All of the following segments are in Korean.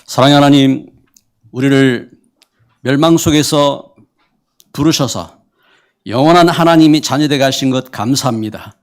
사랑의 하나님, 우리를 멸망 속에서 부르셔서 영원한 하나님이 자녀되게 하신 것 감사합니다.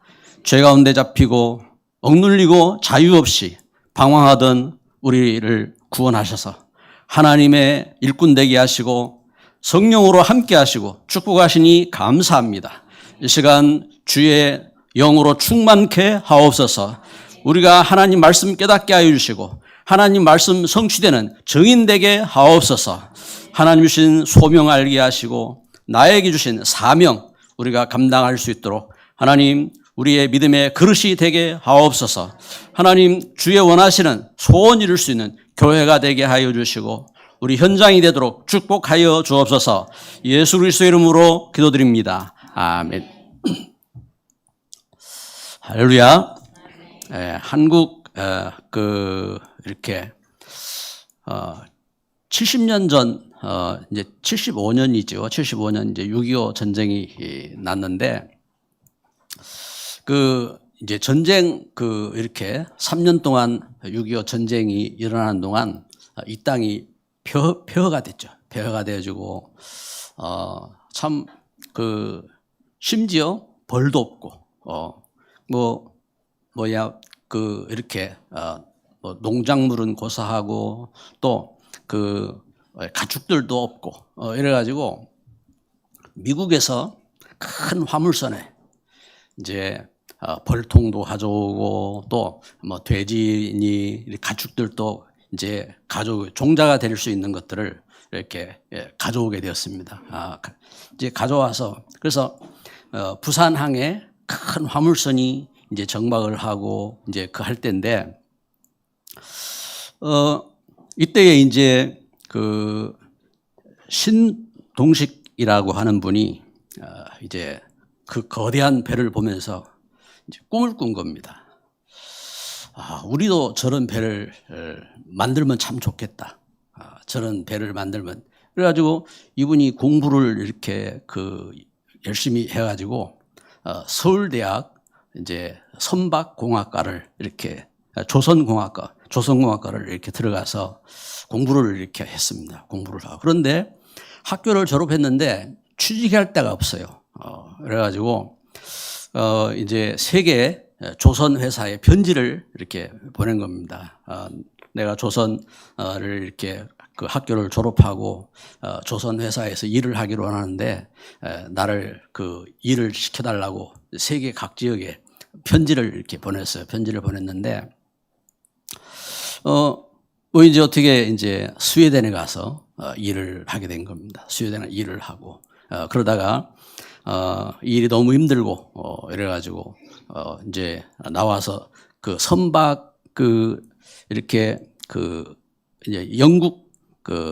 죄 가운데 잡히고 억눌리고 자유 없이 방황하던 우리를 구원하셔서 하나님의 일꾼 되게 하시고 성령으로 함께 하시고 축복하시니 감사합니다. 이 시간 주의 영으로 충만케 하옵소서. 우리가 하나님 말씀 깨닫게 하여 주시고 하나님 말씀 성취되는 증인 되게 하옵소서. 하나님 주신 소명 알게 하시고 나에게 주신 사명 우리가 감당할 수 있도록 하나님 우리의 믿음의 그릇이 되게 하옵소서. 하나님 주의 원하시는 소원 이룰 수 있는 교회가 되게 하여 주시고 우리 현장이 되도록 축복하여 주옵소서. 예수 그리스도의 이름으로 기도드립니다. 아멘. 할렐루야. 한국 이렇게 70년 전 이제 75년이죠. 75년 이제 6.25 전쟁이 났는데 이제 전쟁 이렇게 3년 동안 6.25 전쟁이 일어나는 동안 이 땅이 폐허가 됐죠. 폐허가 되어지고 참 심지어 벌도 없고 이렇게 농작물은 고사하고 또 가축들도 없고 이래가지고 미국에서 큰 화물선에 이제 벌통도 가져오고 또 돼지니 가축들도 이제 종자가 될 수 있는 것들을 이렇게 가져오게 되었습니다. 이제 가져와서 그래서 부산항에 큰 화물선이 이제 정박을 하고 이제 할 때인데 이때에 이제 신동식이라고 하는 분이 이제 거대한 배를 보면서 이제 꿈을 꾼 겁니다. 우리도 저런 배를 만들면 참 좋겠다. 저런 배를 만들면 그래가지고 이분이 공부를 이렇게 열심히 해가지고 서울대학 이제 선박공학과를 이렇게 조선공학과를 이렇게 들어가서 공부를 이렇게 했습니다. 공부를 하고. 그런데 학교를 졸업했는데 취직할 데가 없어요. 그래가지고, 이제 세계 조선 회사에 편지를 이렇게 보낸 겁니다. 내가 조선을 이렇게 학교를 졸업하고 조선 회사에서 일을 하기로 하는데 나를 일을 시켜달라고 세계 각 지역에 편지를 이렇게 보냈어요. 편지를 보냈는데 이제 어떻게 이제 스웨덴에 가서 일을 하게 된 겁니다. 스웨덴에 일을 하고 그러다가 일이 너무 힘들고 이래가지고 이제 나와서 선박 이렇게 이제 영국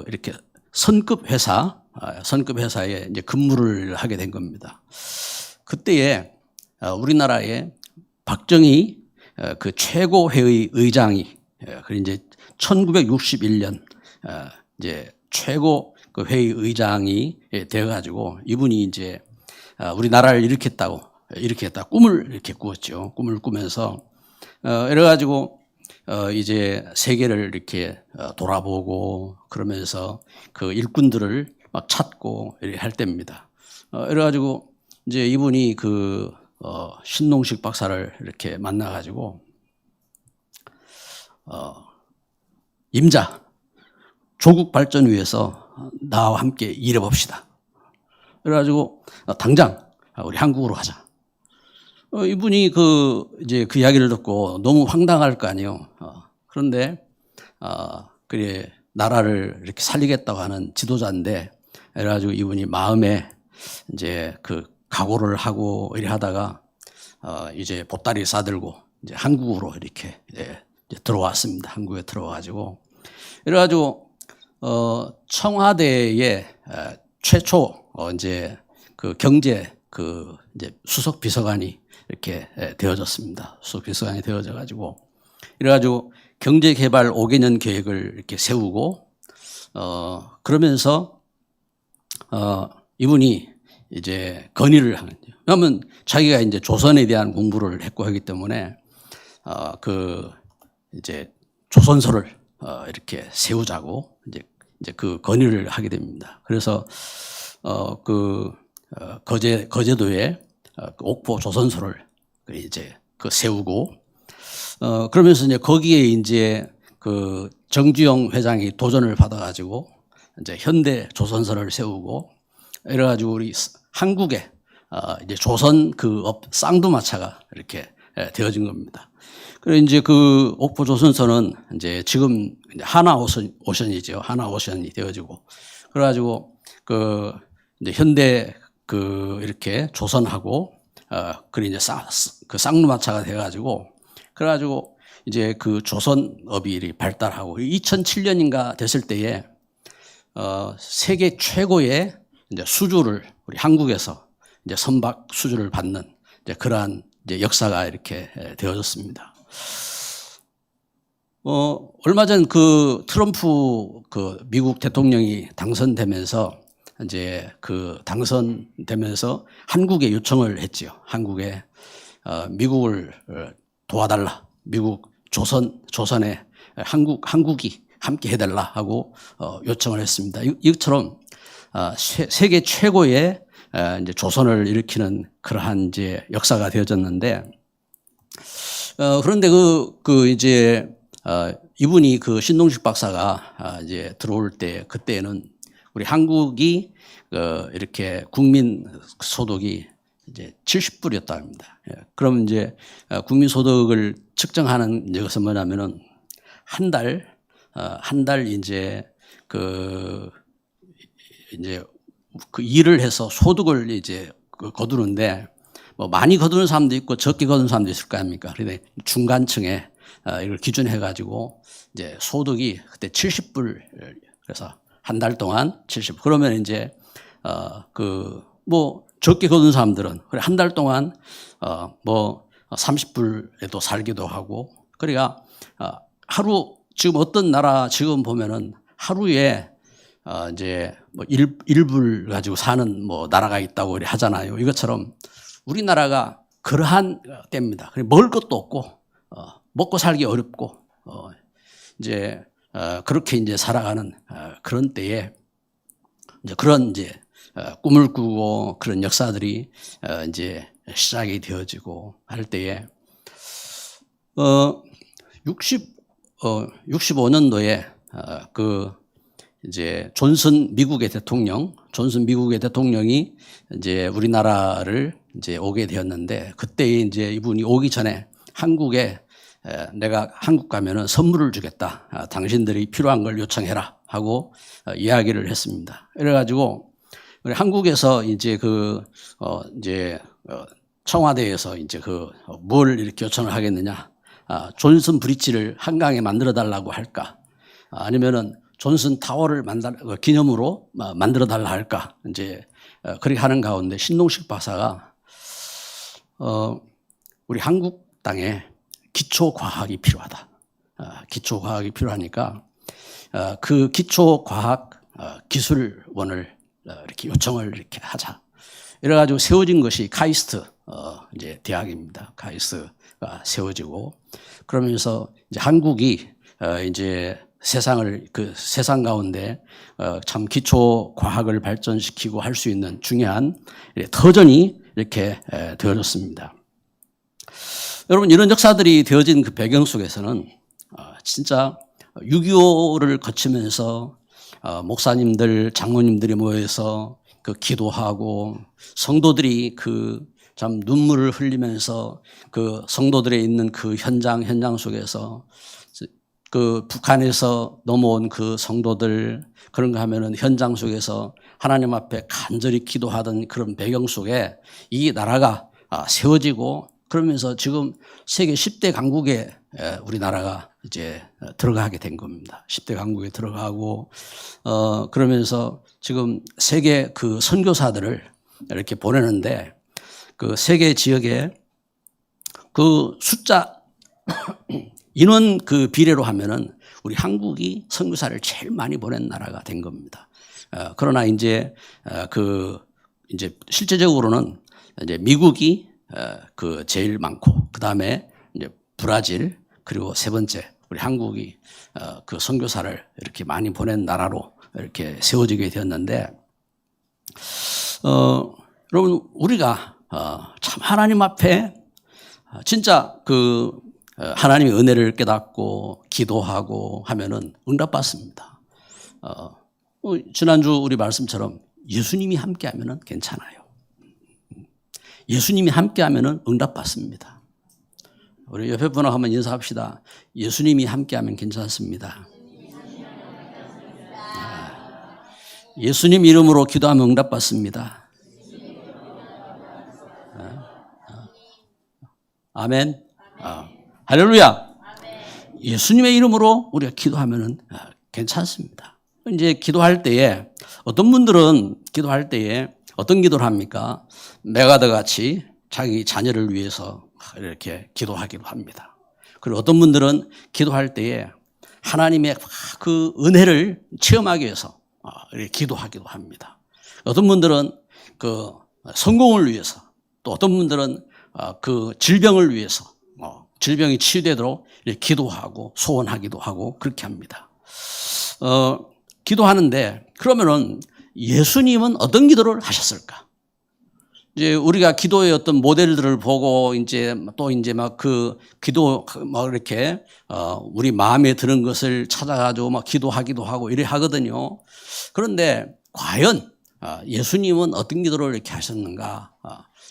이렇게 선급 회사에 이제 근무를 하게 된 겁니다. 그때에 우리나라에 박정희 최고회의 의장이 이제 1961년 이제 최고 회의 의장이 되어가지고 이분이 이제 우리나라를 일으켰다 꿈을 이렇게 꾸었죠. 꿈을 꾸면서 이래가지고 이제 세계를 이렇게 돌아보고 그러면서 일꾼들을 막 찾고 이렇게 할 때입니다. 이래가지고 이제 이분이 신동식 박사를 이렇게 만나가지고 임자 조국 발전 위해서 나와 함께 일해봅시다. 그래가지고 당장 우리 한국으로 가자. 이분이 이제 그 이야기를 듣고 너무 황당할 거 아니에요. 그런데 그래 나라를 이렇게 살리겠다고 하는 지도자인데 그래가지고 이분이 마음에 이제 각오를 하고 이래 하다가 이제 보따리 싸들고 이제 한국으로 이렇게 이제 들어왔습니다. 한국에 들어와가지고 이래가지고 청와대의 최초 이제 경제 이제 수석 비서관이 이렇게 되어졌습니다. 수석 비서관이 되어져가지고 이래가지고 경제개발 5개년 계획을 이렇게 세우고 그러면서 이분이 이제 건의를 하는 거예요. 왜냐하면 자기가 이제 조선에 대한 공부를 했고 하기 때문에 이제 조선소를 이렇게 세우자고 이제 그 건의를 하게 됩니다. 그래서 거제도에 옥포 조선소를 이제 세우고 그러면서 이제 거기에 이제 그 정주영 회장이 도전을 받아가지고 이제 현대 조선소를 세우고 이래가지고 우리 한국에 이제 조선 그 쌍두마차가 이렇게 되어진 겁니다. 그리고 이제 그 옥포 조선소는 이제 지금 하나오션이죠. 하나오션이 되어지고 그래가지고 그 이제 현대 그 이렇게 조선하고 그리고 이제 그 쌍두마차가 돼가지고 그래가지고 이제 그 조선업이 발달하고 2007년인가 됐을 때에 세계 최고의 이제 수주를 우리 한국에서 이제 선박 수주를 받는 이제 그러한 이제 역사가 이렇게 되어졌습니다. 얼마 전 그 트럼프 그 미국 대통령이 당선되면서 이제 그 당선되면서 한국에 요청을 했지요. 한국에 미국을 도와달라. 미국 조선에 한국이 함께 해달라 하고 요청을 했습니다. 이처럼 세계 최고의 이제 조선을 일으키는 그러한 이제 역사가 되어졌는데 그런데 이제 이분이 그 신동식 박사가 이제 들어올 때 그때는 우리 한국이 이렇게 국민 소득이 이제 70불이었다 합니다. 그럼 이제 국민 소득을 측정하는 것은 뭐냐면은 한 달 이제 그 일을 해서 소득을 이제 거두는데 뭐 많이 거두는 사람도 있고 적게 거두는 사람도 있을 거 아닙니까? 그런데 중간층에 이걸 기준해 가지고 이제 소득이 그때 70불 그래서 한 달 동안 70. 그러면 이제 뭐 적게 거둔 사람들은 한 달 동안 뭐 30불에도 살기도 하고 그러니까 하루 지금 어떤 나라 지금 보면은 하루에 이제 뭐 1불 가지고 사는 뭐 나라가 있다고 하잖아요. 이것처럼 우리나라가 그러한 때입니다. 먹을 것도 없고 먹고 살기 어렵고 이제 그렇게 이제 살아가는 그런 때에 이제 그런 이제 꿈을 꾸고 그런 역사들이 이제 시작이 되어지고 할 때에 65년도에 그 이제 존슨 미국의 대통령이 이제 우리나라를 이제 오게 되었는데 그때 이제 이분이 오기 전에 한국에 내가 한국 가면은 선물을 주겠다. 당신들이 필요한 걸 요청해라 하고 이야기를 했습니다. 그래가지고 우리 한국에서 이제 청와대에서 이제 뭘 이렇게 요청을 하겠느냐. 존슨 브릿지를 한강에 만들어 달라고 할까? 아니면은 존슨 타워를 기념으로 만들어 달라 할까? 이제 그렇게 하는 가운데 신동식 박사가 우리 한국 땅에 기초과학이 필요하다. 기초과학이 필요하니까 그 기초과학 기술원을 이렇게 요청을 이렇게 하자. 이래가지고 세워진 것이 카이스트 이제 대학입니다. 카이스트가 세워지고 그러면서 이제 한국이 이제 세상 가운데 참 기초 과학을 발전시키고 할 수 있는 중요한 터전이 이렇게 되어졌습니다. 여러분 이런 역사들이 되어진 그 배경 속에서는 진짜 6.25를 거치면서 목사님들, 장로님들이 모여서 그 기도하고 성도들이 참 눈물을 흘리면서 그 성도들에 있는 그 현장 속에서 그 북한에서 넘어온 그 성도들 그런가 하면은 현장 속에서 하나님 앞에 간절히 기도하던 그런 배경 속에 이 나라가 세워지고 그러면서 지금 세계 10대 강국에 우리나라가 이제 들어가게 된 겁니다. 10대 강국에 들어가고 그러면서 지금 세계 그 선교사들을 이렇게 보내는데 그 세계 지역에 그 숫자 인원 그 비례로 하면은 우리 한국이 선교사를 제일 많이 보낸 나라가 된 겁니다. 그러나 이제 이제 실제적으로는 이제 미국이 그 제일 많고 그 다음에 이제 브라질 그리고 세 번째 우리 한국이 그 선교사를 이렇게 많이 보낸 나라로 이렇게 세워지게 되었는데, 여러분, 우리가 참 하나님 앞에 진짜 그 하나님의 은혜를 깨닫고 기도하고 하면은 응답받습니다. 지난주 우리 말씀처럼 예수님이 함께 하면은 괜찮아요. 예수님이 함께 하면은 응답받습니다. 우리 옆에 분하고 한번 인사합시다. 예수님이 함께 하면 괜찮습니다. 예수님 이름으로 기도하면 응답받습니다. 아멘. 할렐루야. 예수님의 이름으로 우리가 기도하면 괜찮습니다. 이제 기도할 때에 어떤 분들은 기도할 때에 어떤 기도를 합니까? 메가드 같이 자기 자녀를 위해서 이렇게 기도하기도 합니다. 그리고 어떤 분들은 기도할 때에 하나님의 그 은혜를 체험하기 위해서 이렇게 기도하기도 합니다. 어떤 분들은 그 성공을 위해서, 또 어떤 분들은 그 질병을 위해서 질병이 치유되도록 이렇게 기도하고 소원하기도 하고 그렇게 합니다. 기도하는데 그러면은 예수님은 어떤 기도를 하셨을까? 이제 우리가 기도의 어떤 모델들을 보고 이제 또 이제 막 그 기도 막 이렇게 우리 마음에 드는 것을 찾아가지고 막 기도하기도 하고 이래 하거든요. 그런데 과연 예수님은 어떤 기도를 이렇게 하셨는가?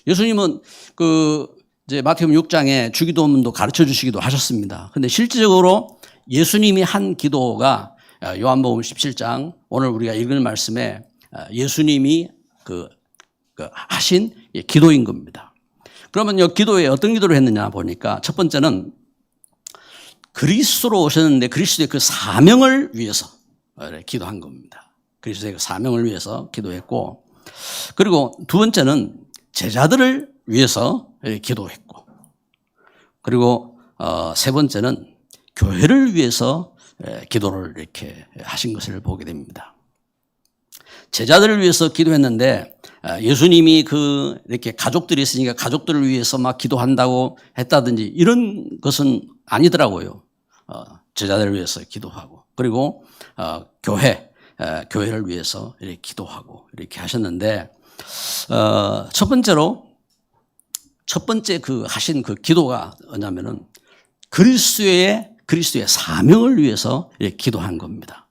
예수님은 그 이제 마태복음 6장에 주기도문도 가르쳐 주시기도 하셨습니다. 그런데 실질적으로 예수님이 한 기도가 요한복음 17장 오늘 우리가 읽을 말씀에 예수님이 그 하신 기도인 겁니다. 그러면 이 기도에 어떤 기도를 했느냐 보니까 첫 번째는 그리스도로 오셨는데 그리스도의 그 사명을 위해서 기도한 겁니다. 그리스도의 그 사명을 위해서 기도했고, 그리고 두 번째는 제자들을 위해서 기도했고, 그리고 세 번째는 교회를 위해서 기도를 이렇게 하신 것을 보게 됩니다. 제자들을 위해서 기도했는데 예수님이 그 이렇게 가족들이 있으니까 가족들을 위해서 막 기도한다고 했다든지 이런 것은 아니더라고요. 제자들을 위해서 기도하고, 그리고 교회를 위해서 이렇게 기도하고 이렇게 하셨는데, 첫 번째 그 하신 그 기도가 뭐냐면은 그리스도의 사명을 위해서 이렇게 기도한 겁니다.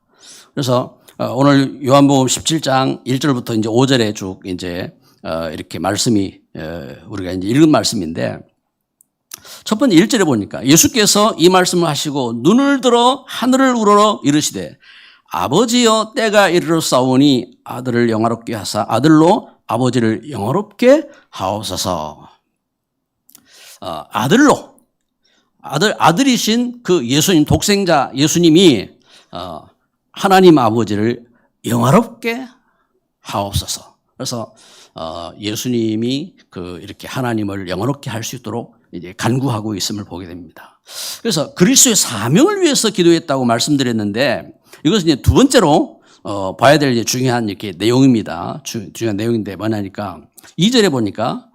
그래서 오늘 요한복음 17장 1절부터 이제 5절에 쭉 이제 이렇게 말씀이 우리가 이제 읽은 말씀인데, 첫 번째 1절에 보니까 예수께서 이 말씀을 하시고 눈을 들어 하늘을 우러러 이르시되 아버지여 때가 이르렀사오니 아들을 영화롭게 하사 아들로 아버지를 영화롭게 하옵소서. 아들이신 그 예수님, 독생자 예수님이 하나님 아버지를 영화롭게 하옵소서. 그래서 예수님이 그 이렇게 하나님을 영화롭게 할 수 있도록 이제 간구하고 있음을 보게 됩니다. 그래서 그리스도의 사명을 위해서 기도했다고 말씀드렸는데, 이것은 이제 두 번째로 봐야 될 이제 중요한 이렇게 내용입니다. 중요한 내용인데 뭐냐니까 2절에 보니까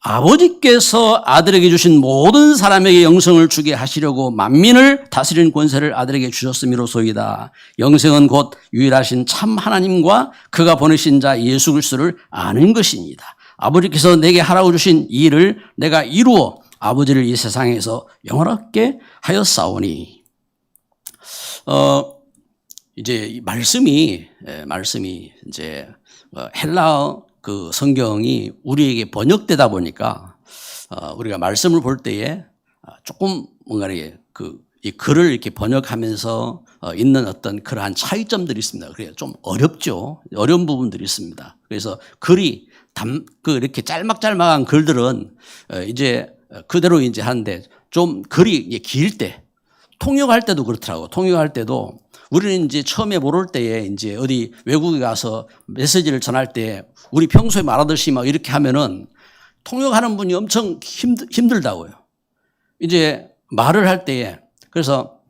아버지께서 아들에게 주신 모든 사람에게 영생을 주게 하시려고 만민을 다스리는 권세를 아들에게 주셨음이로소이다. 영생은 곧 유일하신 참 하나님과 그가 보내신 자 예수 그리스도를 아는 것입니다. 아버지께서 내게 하라고 주신 이 일을 내가 이루어 아버지를 이 세상에서 영원하게 하였사오니. 이제 이 말씀이 이제 헬라어 그 성경이 우리에게 번역되다 보니까 우리가 말씀을 볼 때에 조금 뭔가 이 글을 이렇게 번역하면서 있는 어떤 그러한 차이점들이 있습니다. 그래서 좀 어렵죠. 어려운 부분들이 있습니다. 그래서 글이 이렇게 짤막짤막한 글들은 이제 그대로 이제 하는데, 좀 글이 길 때, 통역할 때도 그렇더라고요. 통역할 때도 우리는 이제 처음에 모를 때에 이제 어디 외국에 가서 메시지를 전할 때 우리 평소에 말하듯이 막 이렇게 하면은 통역하는 분이 엄청 힘들다고요. 이제 말을 할 때에, 그래서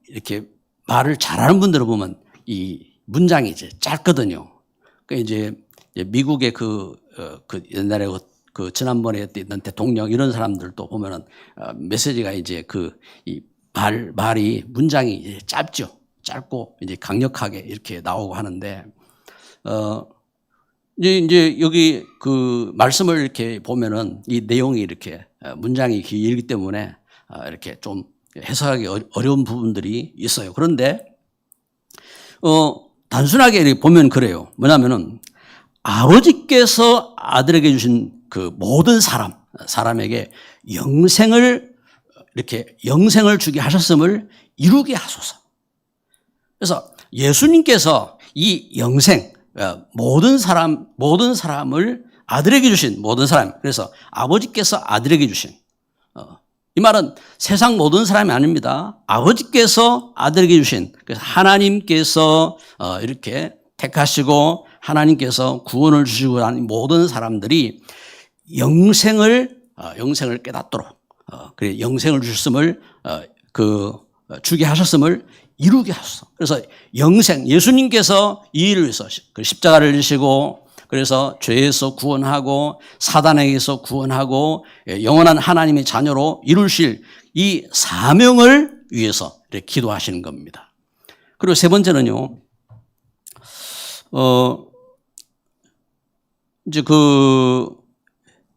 이렇게 말을 잘하는 분들을 보면 이 문장이 이제 짧거든요. 그러니까 이제 미국의 옛날에 지난번에 있던 대통령 이런 사람들도 보면은 메시지가 이제 이 말이 문장이 이제 짧죠. 짧고 이제 강력하게 이렇게 나오고 하는데 이제 여기 그 말씀을 이렇게 보면은 이 내용이 이렇게 문장이 길기 때문에 이렇게 좀 해석하기 어려운 부분들이 있어요. 그런데 단순하게 이렇게 보면 그래요. 뭐냐면은 아버지께서 아들에게 주신 그 모든 사람에게 영생을 주게 하셨음을 이루게 하소서. 그래서 예수님께서 이 영생, 모든 사람을 아들에게 주신 모든 사람, 그래서 아버지께서 아들에게 주신, 이 말은 세상 모든 사람이 아닙니다. 아버지께서 아들에게 주신, 그래서 하나님께서 이렇게 택하시고 하나님께서 구원을 주시고 한 모든 사람들이 영생을 깨닫도록, 그래 영생을 주셨음을 주게 하셨음을 이루게 하소서. 그래서 영생, 예수님께서 이 일을 위해서 십자가를 지시고 그래서 죄에서 구원하고 사단에게서 구원하고 영원한 하나님의 자녀로 이루실 이 사명을 위해서 이렇게 기도하시는 겁니다. 그리고 세 번째는요,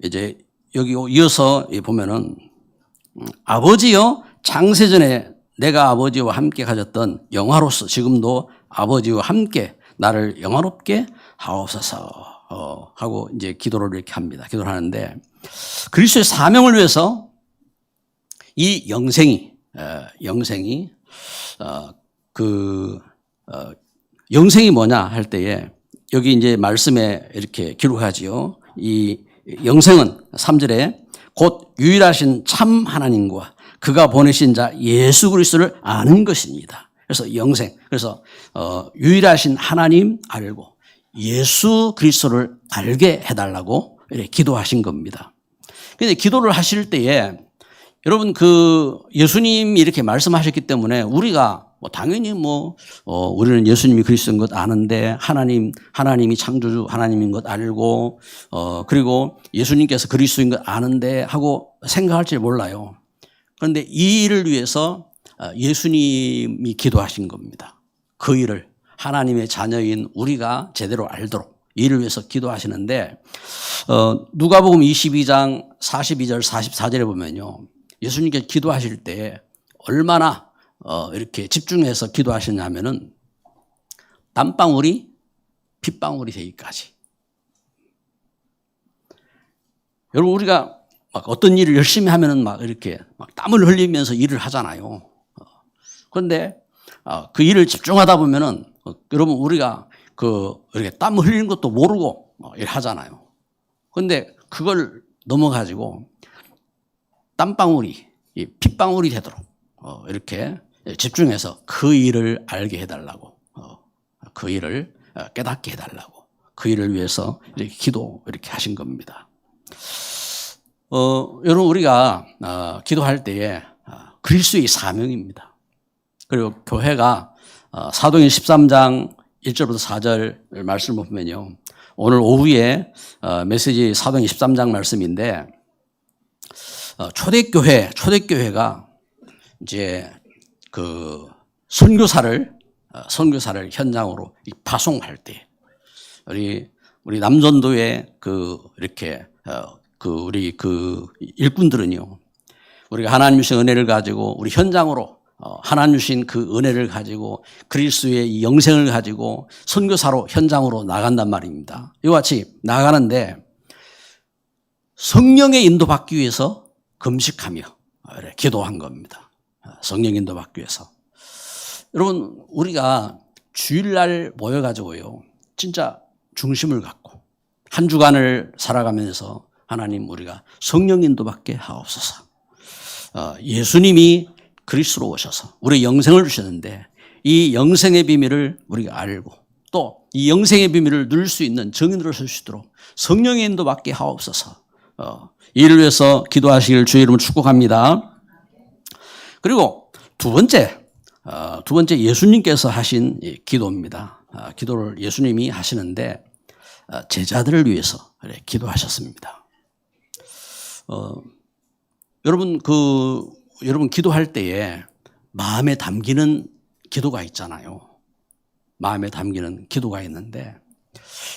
이제 여기 이어서 보면은 아버지여 장세전에 내가 아버지와 함께 가졌던 영화로서 지금도 아버지와 함께 나를 영화롭게 하옵소서 하고 이제 기도를 이렇게 합니다. 기도를 하는데 그리스도의 사명을 위해서 이 영생이 뭐냐 할 때에 여기 이제 말씀에 이렇게 기록하지요. 이 영생은 3절에 곧 유일하신 참 하나님과 그가 보내신 자 예수 그리스도를 아는 것입니다. 그래서 영생, 그래서 유일하신 하나님 알고 예수 그리스도를 알게 해달라고 이렇게 기도하신 겁니다. 그런데 기도를 하실 때에 여러분 예수님이 이렇게 말씀하셨기 때문에 우리가 당연히 우리는 예수님이 그리스도인 것 아는데 하나님이 창조주 하나님인 것 알고 그리고 예수님께서 그리스도인 것 아는데 하고 생각할지 몰라요. 그런데 이 일을 위해서 예수님이 기도하신 겁니다. 그 일을 하나님의 자녀인 우리가 제대로 알도록 이 일을 위해서 기도하시는데 누가복음 22장 42절 44절에 보면요. 예수님께 기도하실 때 얼마나 이렇게 집중해서 기도하시냐면은 땀방울이 핏방울이 되기까지. 여러분 우리가 막 어떤 일을 열심히 하면은 막 이렇게 막 땀을 흘리면서 일을 하잖아요. 그런데 그 일을 집중하다 보면은 여러분 우리가 이렇게 땀 흘리는 것도 모르고 일하잖아요. 그런데 그걸 넘어가지고 땀방울이 핏방울이 되도록 이렇게 집중해서 그 일을 알게 해달라고, 그 일을 깨닫게 해달라고, 그 일을 위해서 이렇게 이렇게 하신 겁니다. 여러분 우리가 기도할 때에 그리스도의 사명입니다. 그리고 교회가 사도행 13장 1절부터 4절 말씀을 보면요. 오늘 오후에 메시지 사도행 13장 말씀인데 초대교회가 이제 선교사를 현장으로 파송할 때 우리 남전도의 우리 일꾼들은요. 우리가 하나님 주신 은혜를 가지고 우리 현장으로 하나님 주신 그 은혜를 가지고 그리스도의 이 영생을 가지고 선교사로 현장으로 나간단 말입니다. 이와 같이 나가는데 성령의 인도받기 위해서 금식하며 기도한 겁니다. 성령 인도받기 위해서. 여러분 우리가 주일날 모여가지고요. 진짜 중심을 갖고 한 주간을 살아가면서 하나님 우리가 성령 인도받게 하옵소서. 예수님이 그리스도로 오셔서 우리 영생을 주셨는데 이 영생의 비밀을 우리가 알고 또 이 영생의 비밀을 누릴 수 있는 증인으로 설 수 있도록 성령의 인도받게 하옵소서. 이를 위해서 기도하시길 주의 이름으로 축복합니다. 그리고 두 번째 예수님께서 하신 기도입니다. 기도를 예수님이 하시는데 제자들을 위해서 기도하셨습니다. 여러분 기도할 때에 마음에 담기는 기도가 있잖아요. 마음에 담기는 기도가 있는데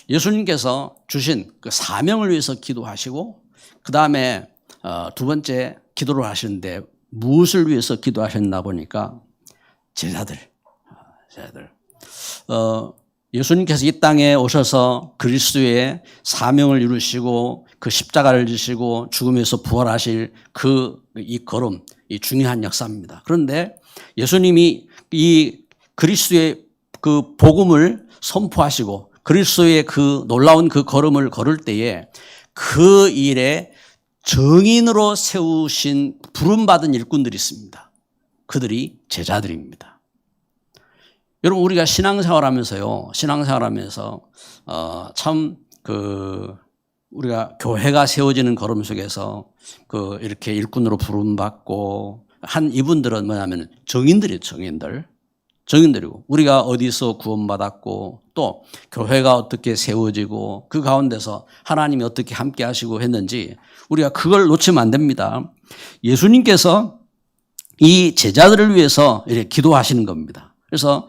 예수님께서 주신 그 사명을 위해서 기도하시고 그 다음에 두 번째 기도를 하시는데 무엇을 위해서 기도하셨나 보니까 제자들. 예수님께서 이 땅에 오셔서 그리스도의 사명을 이루시고 그 십자가를 지시고 죽음에서 부활하실 이 걸음, 이 중요한 역사입니다. 그런데 예수님이 이 그리스도의 그 복음을 선포하시고 그리스도의 그 놀라운 그 걸음을 걸을 때에 그 일에 정인으로 세우신 부름받은 일꾼들이 있습니다. 그들이 제자들입니다. 여러분 우리가 신앙생활하면서요. 참 우리가 교회가 세워지는 걸음 속에서 이렇게 일꾼으로 부름받고 한 이분들은 뭐냐면 정인들이에요. 정인들이고 우리가 어디서 구원받았고 또 교회가 어떻게 세워지고 그 가운데서 하나님이 어떻게 함께 하시고 했는지 우리가 그걸 놓치면 안 됩니다. 예수님께서 이 제자들을 위해서 이렇게 기도하시는 겁니다. 그래서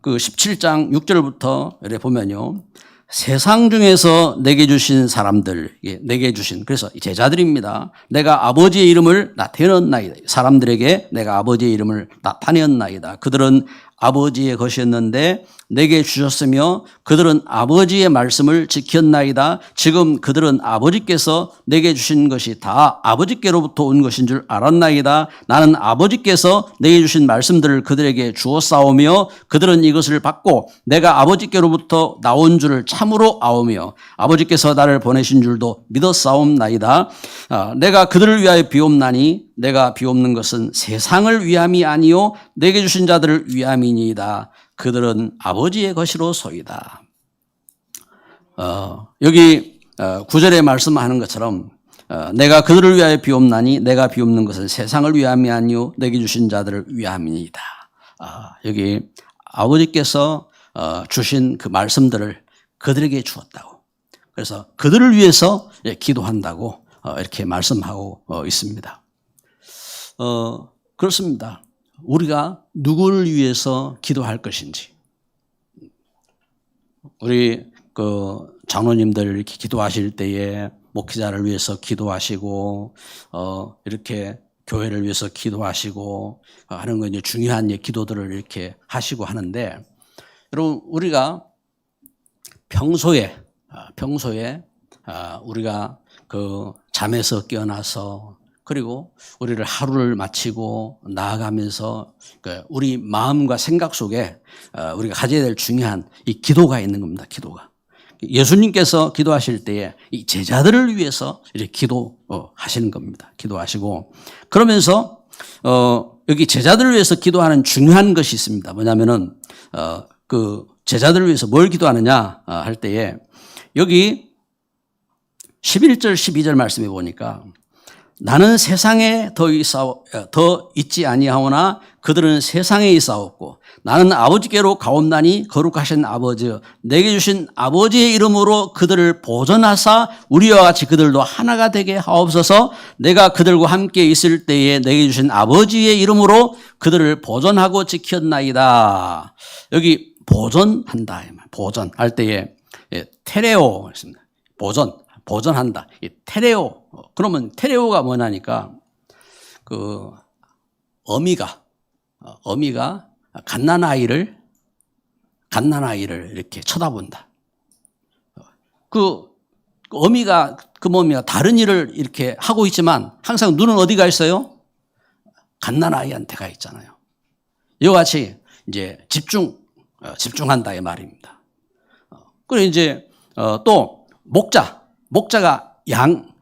그 17장 6절부터 이렇게 보면요. 세상 중에서 내게 주신 사람들, 내게 주신 그래서 제자들입니다. 내가 아버지의 이름을 나타내었나이다. 사람들에게 내가 아버지의 이름을 나타내었나이다. 그들은 아버지의 것이었는데 내게 주셨으며 그들은 아버지의 말씀을 지켰나이다. 지금 그들은 아버지께서 내게 주신 것이 다 아버지께로부터 온 것인 줄 알았나이다. 나는 아버지께서 내게 주신 말씀들을 그들에게 주었사오며 그들은 이것을 받고 내가 아버지께로부터 나온 줄을 참으로 아오며 아버지께서 나를 보내신 줄도 믿었사옵나이다. 내가 그들을 위하여 비옵나니 내가 비옵는 것은 세상을 위함이 아니요 내게 주신 자들을 위함이니이다. 그들은 아버지의 것이로소이다. 여기 9절에 말씀하는 것처럼 내가 그들을 위하여 비옵나니 내가 비옵는 것은 세상을 위함이 아니요 내게 주신 자들을 위함이니이다. 여기 아버지께서 주신 그 말씀들을 그들에게 주었다고. 그래서 그들을 위해서 기도한다고 이렇게 말씀하고 있습니다. 그렇습니다. 우리가 누구를 위해서 기도할 것인지. 우리 장로님들 이렇게 기도하실 때에 목회자를 위해서 기도하시고 이렇게 교회를 위해서 기도하시고 하는 건 이제 중요한 기도들을 이렇게 하시고 하는데 여러분 우리가 평소에 우리가 잠에서 깨어나서 그리고 우리를 하루를 마치고 나아가면서 우리 마음과 생각 속에 우리가 가져야 될 중요한 이 기도가 있는 겁니다. 기도가. 예수님께서 기도하실 때에 이 제자들을 위해서 이렇게 기도하시는 겁니다. 기도하시고 그러면서 여기 제자들을 위해서 기도하는 중요한 것이 있습니다. 뭐냐면은 그 제자들을 위해서 뭘 기도하느냐 할 때에 여기 11절 12절 말씀해 보니까 나는 세상에 더 있지 아니하오나 그들은 세상에 있사옵고 나는 아버지께로 가옵나니 거룩하신 아버지 내게 주신 아버지의 이름으로 그들을 보존하사 우리와 같이 그들도 하나가 되게 하옵소서. 내가 그들과 함께 있을 때에 내게 주신 아버지의 이름으로 그들을 보존하고 지켰나이다. 여기 보존한다. 보존할 때에 테레오 있습니다. 보존한다. 이 테레오. 그러면 테레오가 뭐냐니까 어미가 갓난아이를 이렇게 쳐다본다. 어미가 다른 일을 이렇게 하고 있지만 항상 눈은 어디가 있어요? 갓난아이한테 가 있잖아요. 이와 같이 이제 집중한다 이 말입니다. 그리고 이제 또 목자가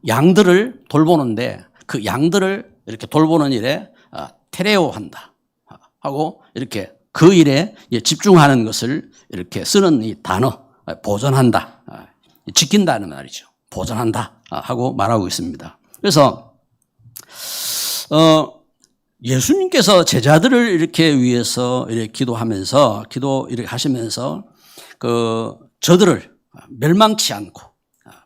양들을 돌보는데 그 양들을 이렇게 돌보는 일에 테레오한다 하고 이렇게 그 일에 집중하는 것을 이렇게 쓰는 이 단어 보존한다, 지킨다는 말이죠. 보존한다 하고 말하고 있습니다. 그래서 예수님께서 제자들을 이렇게 위해서 이렇게 기도하면서 이렇게 하시면서 저들을 멸망치 않고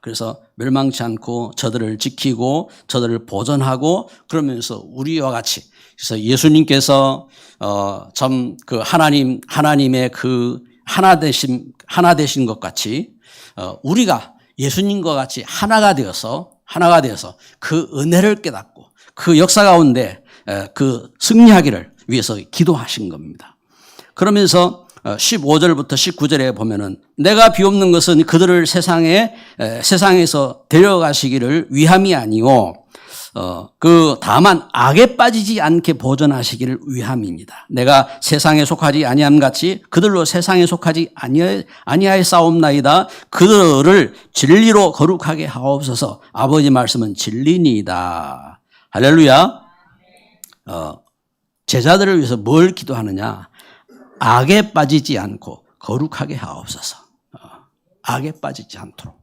그래서 멸망치 않고 저들을 지키고 저들을 보존하고 그러면서 우리와 같이 그래서 예수님께서 참 그 하나님의 그 하나 되신 것 같이 우리가 예수님과 같이 하나가 되어서 그 은혜를 깨닫고 그 역사 가운데 그 승리하기를 위해서 기도하신 겁니다. 그러면서 15절부터 19절에 보면은 내가 비옵는 것은 그들을 세상에서 데려가시기를 위함이 아니요 다만 악에 빠지지 않게 보존하시기를 위함입니다. 내가 세상에 속하지 아니함 같이 그들로 세상에 속하지 아니하였사옵나이다. 그들을 진리로 거룩하게 하옵소서. 아버지 말씀은 진리니이다. 할렐루야. 제자들을 위해서 뭘 기도하느냐? 악에 빠지지 않고 거룩하게 하옵소서. 악에 빠지지 않도록.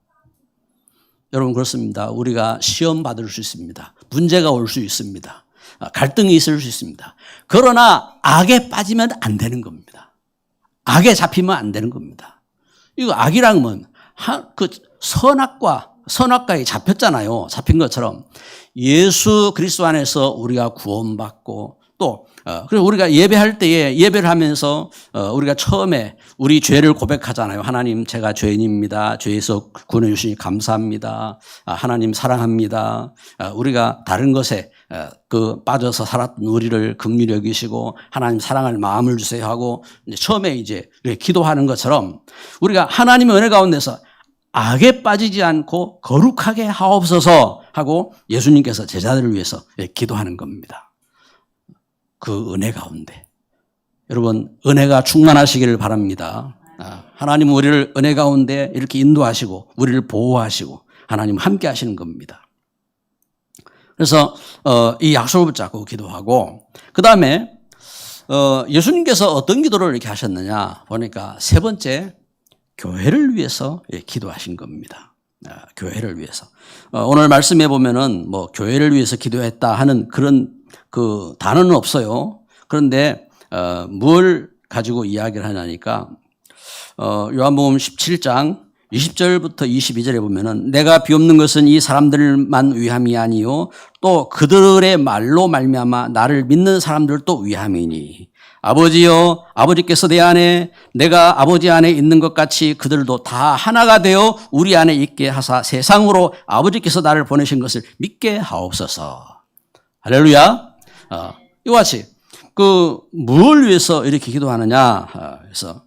여러분 그렇습니다. 우리가 시험 받을 수 있습니다. 문제가 올 수 있습니다. 갈등이 있을 수 있습니다. 그러나 악에 빠지면 안 되는 겁니다. 악에 잡히면 안 되는 겁니다. 이거 악이란 건 그 선악과에 잡혔잖아요. 잡힌 것처럼 예수 그리스도 안에서 우리가 구원받고 또 그래서 우리가 예배할 때에 예배를 하면서 우리가 처음에 우리 죄를 고백하잖아요. 하나님 제가 죄인입니다. 죄에서 구원해 주시니 감사합니다. 하나님 사랑합니다. 우리가 다른 것에 빠져서 살았던 우리를 긍휼히 여기시고 하나님 사랑할 마음을 주세요 하고 처음에 이제 기도하는 것처럼 우리가 하나님의 은혜 가운데서 악에 빠지지 않고 거룩하게 하옵소서 하고 예수님께서 제자들을 위해서 기도하는 겁니다. 그 은혜 가운데 여러분 은혜가 충만하시기를 바랍니다. 하나님은 우리를 은혜 가운데 이렇게 인도하시고 우리를 보호하시고 하나님 함께 하시는 겁니다. 그래서 이 약속을 붙잡고 기도하고 그 다음에 예수님께서 어떤 기도를 이렇게 하셨느냐 보니까 세 번째 교회를 위해서 기도하신 겁니다. 교회를 위해서 오늘 말씀해 보면은 뭐 교회를 위해서 기도했다 하는 그런 그 단어는 없어요. 그런데 뭘 가지고 이야기를 하냐니까 요한복음 17장 20절부터 22절에 보면은 내가 비옵는 것은 이 사람들만 위함이 아니요 또 그들의 말로 말미암아 나를 믿는 사람들도 위함이니 아버지여 아버지께서 내 안에 내가 아버지 안에 있는 것 같이 그들도 다 하나가 되어 우리 안에 있게 하사 세상으로 아버지께서 나를 보내신 것을 믿게 하옵소서. 할렐루야. 이와 같이 뭘 위해서 이렇게 기도하느냐? 그래서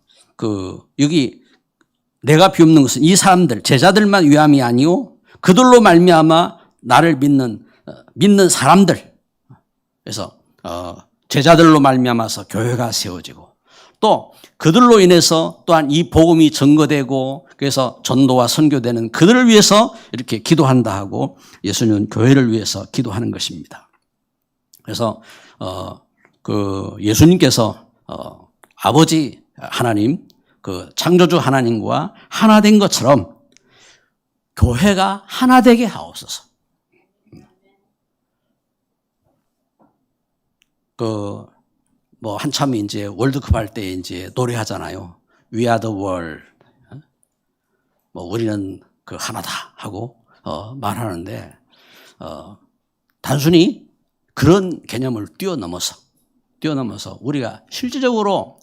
여기 내가 비옵는 것은 이 사람들 제자들만 위함이 아니요 그들로 말미암아 나를 믿는 사람들. 그래서 제자들로 말미암아서 교회가 세워지고 또 그들로 인해서 또한 이 복음이 증거되고 그래서 전도와 선교되는 그들을 위해서 이렇게 기도한다 하고 예수님은 교회를 위해서 기도하는 것입니다. 그래서 예수님께서 아버지 하나님 그 창조주 하나님과 하나 된 것처럼 교회가 하나 되게 하옵소서. 한참 이제 월드컵 할 때 이제 노래하잖아요. We are the world. 우리는 그 하나다 하고 말하는데 단순히 그런 개념을 뛰어넘어서 우리가 실질적으로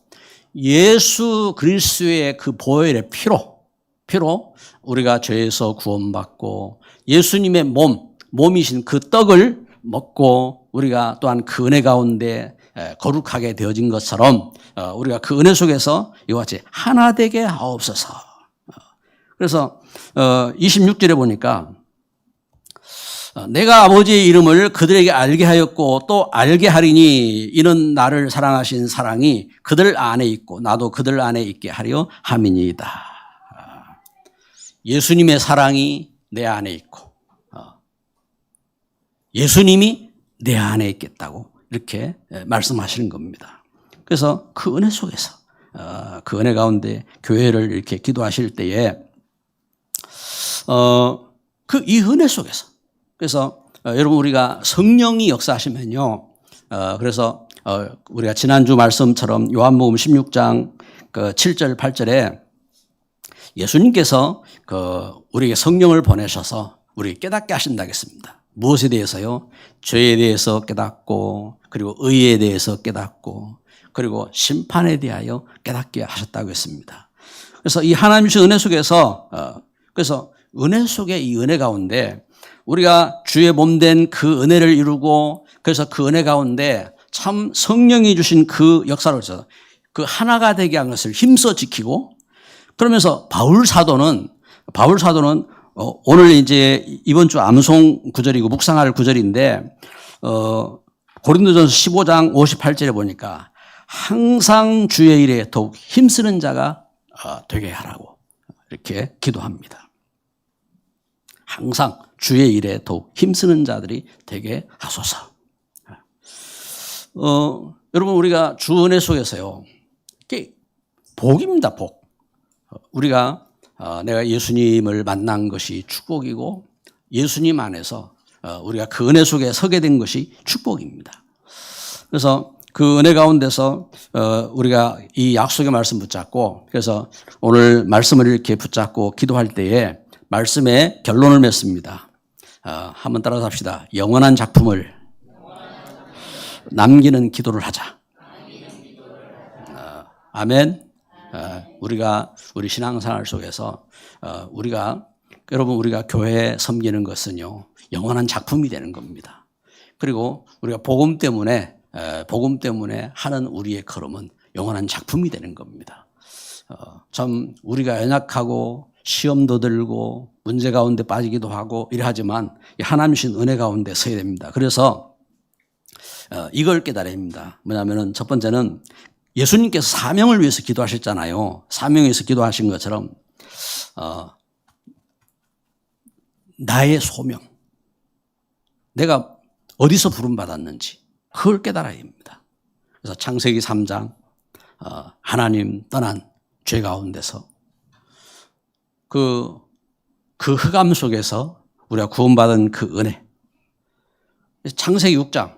예수 그리스도의 그 보혈의 피로 우리가 죄에서 구원받고 예수님의 몸이신 그 떡을 먹고 우리가 또한 그 은혜 가운데 거룩하게 되어진 것처럼 우리가 그 은혜 속에서 이와 같이 하나 되게 하옵소서. 그래서 26절에 보니까 내가 아버지의 이름을 그들에게 알게 하였고 또 알게 하리니 이는 나를 사랑하신 사랑이 그들 안에 있고 나도 그들 안에 있게 하려 함이니이다. 예수님의 사랑이 내 안에 있고 예수님이 내 안에 있겠다고 이렇게 말씀하시는 겁니다. 그래서 그 은혜 속에서 그 은혜 가운데 교회를 이렇게 기도하실 때에 이 은혜 속에서 그래서 여러분 우리가 성령이 역사하시면요. 그래서 우리가 지난주 말씀처럼 요한복음 16장 7절 8절에 예수님께서 우리에게 성령을 보내셔서 우리 깨닫게 하신다겠습니다. 무엇에 대해서요? 죄에 대해서 깨닫고 그리고 의에 대해서 깨닫고 그리고 심판에 대하여 깨닫게 하셨다고 했습니다. 그래서 이 하나님 주신 은혜 속에서 그래서 은혜 속에 이 은혜 가운데 우리가 주의 몸 된 그 은혜를 이루고 그래서 그 은혜 가운데 참 성령이 주신 그 역사로서 그 하나가 되게 한 것을 힘써 지키고 그러면서 바울 사도는 오늘 이제 이번 주 암송 구절이고 묵상할 구절인데 고린도전서 15장 58절에 보니까 항상 주의 일에 더욱 힘쓰는 자가 되게 하라고 이렇게 기도합니다. 항상 주의 일에 더욱 힘쓰는 자들이 되게 하소서. 여러분 우리가 주 은혜 속에서요. 이게 복입니다. 복. 우리가 내가 예수님을 만난 것이 축복이고 예수님 안에서 우리가 그 은혜 속에 서게 된 것이 축복입니다. 그래서 그 은혜 가운데서 우리가 이 약속의 말씀 붙잡고 그래서 오늘 말씀을 이렇게 붙잡고 기도할 때에 말씀의 결론을 맺습니다. 한번 따라서 합시다. 영원한 작품을 남기는 기도를 하자. 아멘. 우리가 우리 신앙생활 속에서 여러분 우리가 교회에 섬기는 것은요 영원한 작품이 되는 겁니다. 그리고 우리가 복음 때문에 하는 우리의 걸음은 영원한 작품이 되는 겁니다. 참 우리가 연약하고 시험도 들고 문제 가운데 빠지기도 하고 이러하지만 하나님 주신 은혜 가운데 서야 됩니다. 그래서 이걸 깨달아야 합니다. 뭐냐면은 첫 번째는 예수님께서 사명을 위해서 기도하셨잖아요. 사명을 위해서 기도하신 것처럼 나의 소명, 내가 어디서 부름받았는지 그걸 깨달아야 합니다. 그래서 창세기 3장 하나님 떠난 죄 가운데서 그 흑암 속에서 우리가 구원받은 그 은혜. 창세기 6장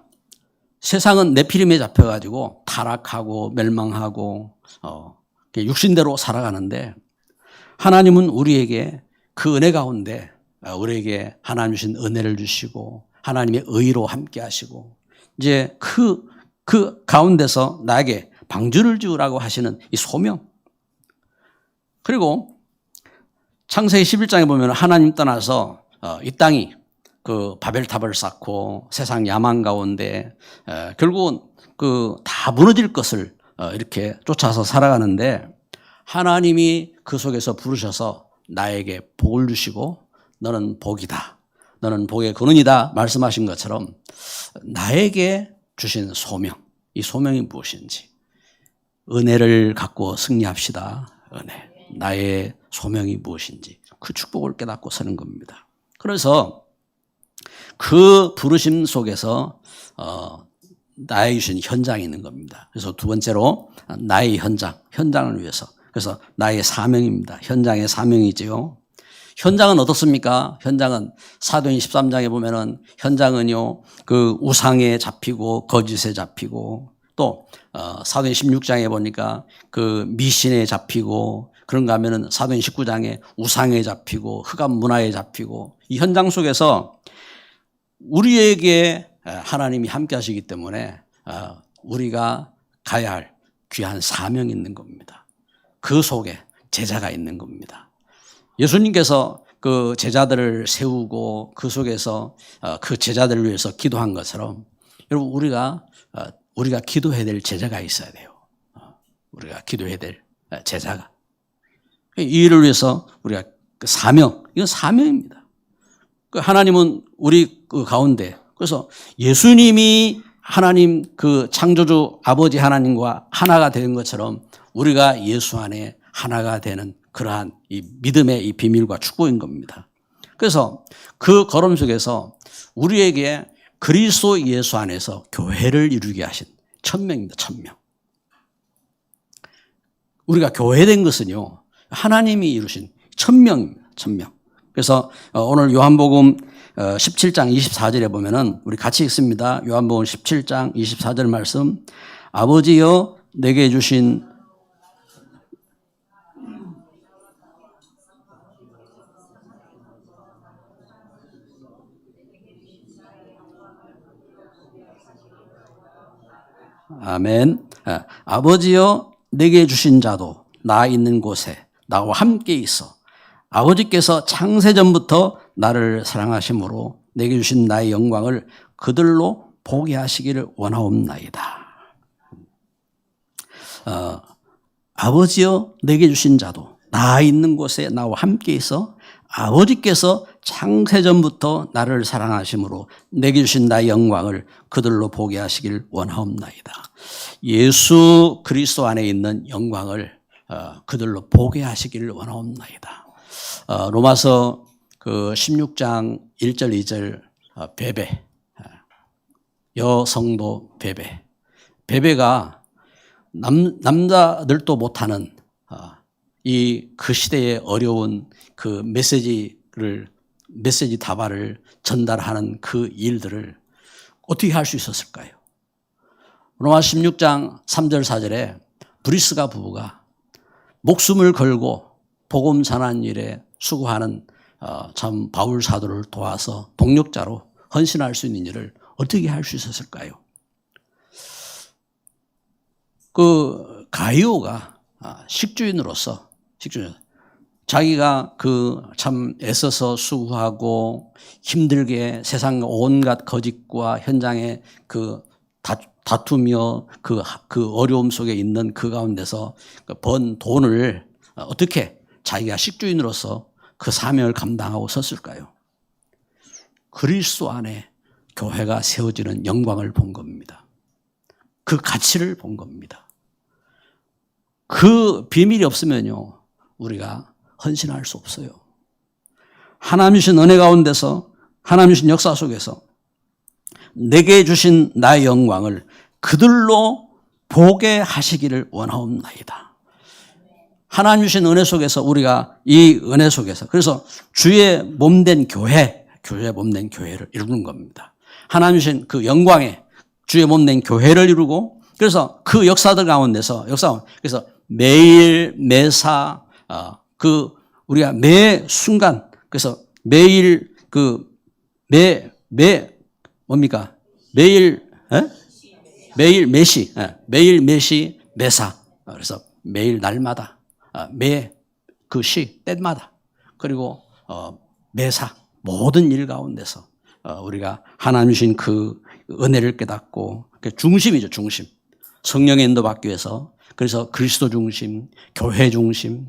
세상은 네피림에 잡혀가지고 타락하고 멸망하고 육신대로 살아가는데 하나님은 우리에게 그 은혜 가운데 우리에게 하나님 주신 은혜를 주시고 하나님의 의로 함께 하시고 이제 그 가운데서 나에게 방주를 지으라고 하시는 이 소명. 그리고 창세기 11장에 보면 하나님 떠나서 이 땅이 그 바벨탑을 쌓고 세상 야망 가운데 결국은 그 다 무너질 것을 이렇게 쫓아서 살아가는데 하나님이 그 속에서 부르셔서 나에게 복을 주시고 너는 복이다. 너는 복의 근원이다 말씀하신 것처럼 나에게 주신 소명, 이 소명이 무엇인지 은혜를 갖고 승리합시다. 은혜. 나의 소명이 무엇인지 그 축복을 깨닫고 서는 겁니다. 그래서 그 부르심 속에서 나에게 주신 현장이 있는 겁니다. 그래서 두 번째로 나의 현장을 위해서. 그래서 나의 사명입니다. 현장의 사명이지요. 현장은 어떻습니까? 현장은 사도행 13장에 보면은 현장은요 그 우상에 잡히고 거짓에 잡히고 또 사도행 16장에 보니까 그 미신에 잡히고 그런가 하면은 사도행 19장에 우상에 잡히고 흑암 문화에 잡히고 이 현장 속에서 우리에게 하나님이 함께 하시기 때문에 우리가 가야 할 귀한 사명이 있는 겁니다. 그 속에 제자가 있는 겁니다. 예수님께서 그 제자들을 세우고 그 속에서 그 제자들을 위해서 기도한 것처럼 여러분 우리가 기도해야 될 제자가 있어야 돼요. 우리가 기도해야 될 제자가. 이 일을 위해서 우리가 그 사명, 이건 사명입니다. 하나님은 우리 그 가운데 그래서 예수님이 하나님 그 창조주 아버지 하나님과 하나가 되는 것처럼 우리가 예수 안에 하나가 되는 그러한 이 믿음의 이 비밀과 축복인 겁니다. 그래서 그 걸음 속에서 우리에게 그리스도 예수 안에서 교회를 이루게 하신 천명입니다. 천명. 우리가 교회된 것은요 하나님이 이루신 천명입니다. 천명. 그래서 오늘 요한복음 17장 24절에 보면은 우리 같이 읽습니다. 요한복음 17장 24절 말씀. 아버지여 내게 주신 아멘. 아버지여 내게 주신 자도 나 있는 곳에 나와 함께 있어 아버지께서 창세전부터 나를 사랑하심으로 내게 주신 나의 영광을 그들로 보게 하시기를 원하옵나이다. 아버지여 내게 주신 자도 나 있는 곳에 나와 함께 있어 아버지께서 창세전부터 나를 사랑하심으로 내게 주신 나의 영광을 그들로 보게 하시길 원하옵나이다. 예수 그리스도 안에 있는 영광을 그들로 보게 하시기를 원하옵나이다. 로마서 그 16장 1절 2절 베베 여성도 베베가 남자들도 못하는 그 시대의 어려운 그 메시지 다발을 전달하는 그 일들을 어떻게 할 수 있었을까요? 로마 16장 3절 4절에 브리스가 부부가 목숨을 걸고 복음 전하는 일에 수고하는 참 바울 사도를 도와서 동력자로 헌신할 수 있는 일을 어떻게 할 수 있었을까요? 그 가이오가 식주인으로서 자기가 그 참 애써서 수고하고 힘들게 세상 온갖 거짓과 현장에 그 다투며 그 어려움 속에 있는 그 가운데서 번 돈을 어떻게 자기가 식주인으로서 그 사명을 감당하고 섰을까요? 그리스도 안에 교회가 세워지는 영광을 본 겁니다. 그 가치를 본 겁니다. 그 비밀이 없으면요, 우리가 헌신할 수 없어요. 하나님 주신 은혜 가운데서, 하나님 주신 역사 속에서 내게 주신 나의 영광을 그들로 보게 하시기를 원하옵나이다. 하나님 주신 은혜 속에서 우리가 이 은혜 속에서, 그래서 주의 몸된 교회의 몸된 교회를 이루는 겁니다. 하나님 주신 그 영광에 주의 몸된 교회를 이루고, 그래서 그 역사들 가운데서, 그래서 매일, 매사, 우리가 매 순간, 그래서 매일, 뭡니까? 매일 매시, 매일 매시, 매사. 그래서 매일 날마다, 때마다, 그리고, 매사, 모든 일 가운데서, 우리가 하나님 주신 그 은혜를 깨닫고, 그 중심이죠, 중심. 성령의 인도 받기 위해서, 그래서 그리스도 중심, 교회 중심,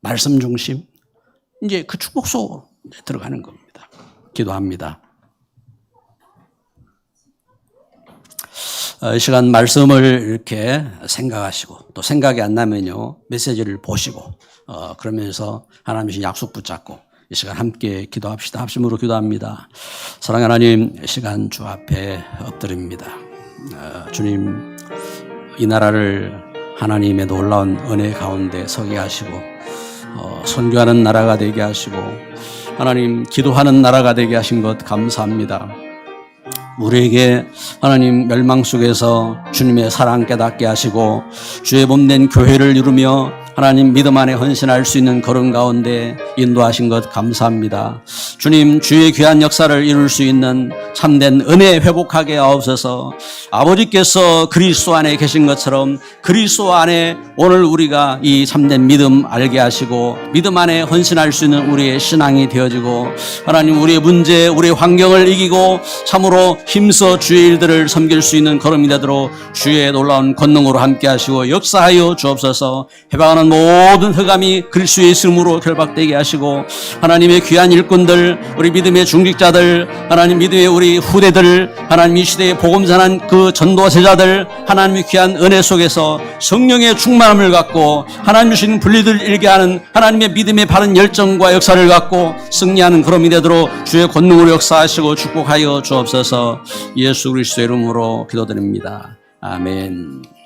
말씀 중심, 이제 그 축복 속으로 들어가는 겁니다. 기도합니다. 이 시간 말씀을 이렇게 생각하시고, 또 생각이 안 나면요, 메시지를 보시고, 그러면서 하나님 주신 약속 붙잡고, 이 시간 함께 기도합시다. 합심으로 기도합니다. 사랑하는 하나님, 이 시간 주 앞에 엎드립니다. 주님, 이 나라를 하나님의 놀라운 은혜 가운데 서게 하시고, 선교하는 나라가 되게 하시고, 하나님 기도하는 나라가 되게 하신 것 감사합니다. 우리에게 하나님 멸망 속에서 주님의 사랑 깨닫게 하시고, 주의 몸된 교회를 이루며 하나님 믿음 안에 헌신할 수 있는 걸음 가운데 인도하신 것 감사합니다. 주님, 주의 귀한 역사를 이룰 수 있는 참된 은혜 회복하게 하옵소서. 아버지께서 그리스도 안에 계신 것처럼 그리스도 안에 오늘 우리가 이 참된 믿음 알게 하시고, 믿음 안에 헌신할 수 있는 우리의 신앙이 되어지고, 하나님 우리의 문제, 우리의 환경을 이기고 참으로 힘써 주의 일들을 섬길 수 있는 걸음이 되도록 주의 놀라운 권능으로 함께 하시고 역사하여 주옵소서. 해방하는 모든 흑암이 그리스도 예수님으로 결박되게 하시고, 하나님의 귀한 일꾼들, 우리 믿음의 중직자들, 하나님 믿음의 우리 후대들, 하나님 이 시대에 복음 전한 그 전도 제자들, 하나님의 귀한 은혜 속에서 성령의 충만함을 갖고 하나님 주신 분리들 일게 하는 하나님의 믿음의 바른 열정과 역사를 갖고 승리하는 걸음이 되도록 주의 권능으로 역사하시고 축복하여 주옵소서. 예수 그리스도의 이름으로 기도드립니다. 아멘.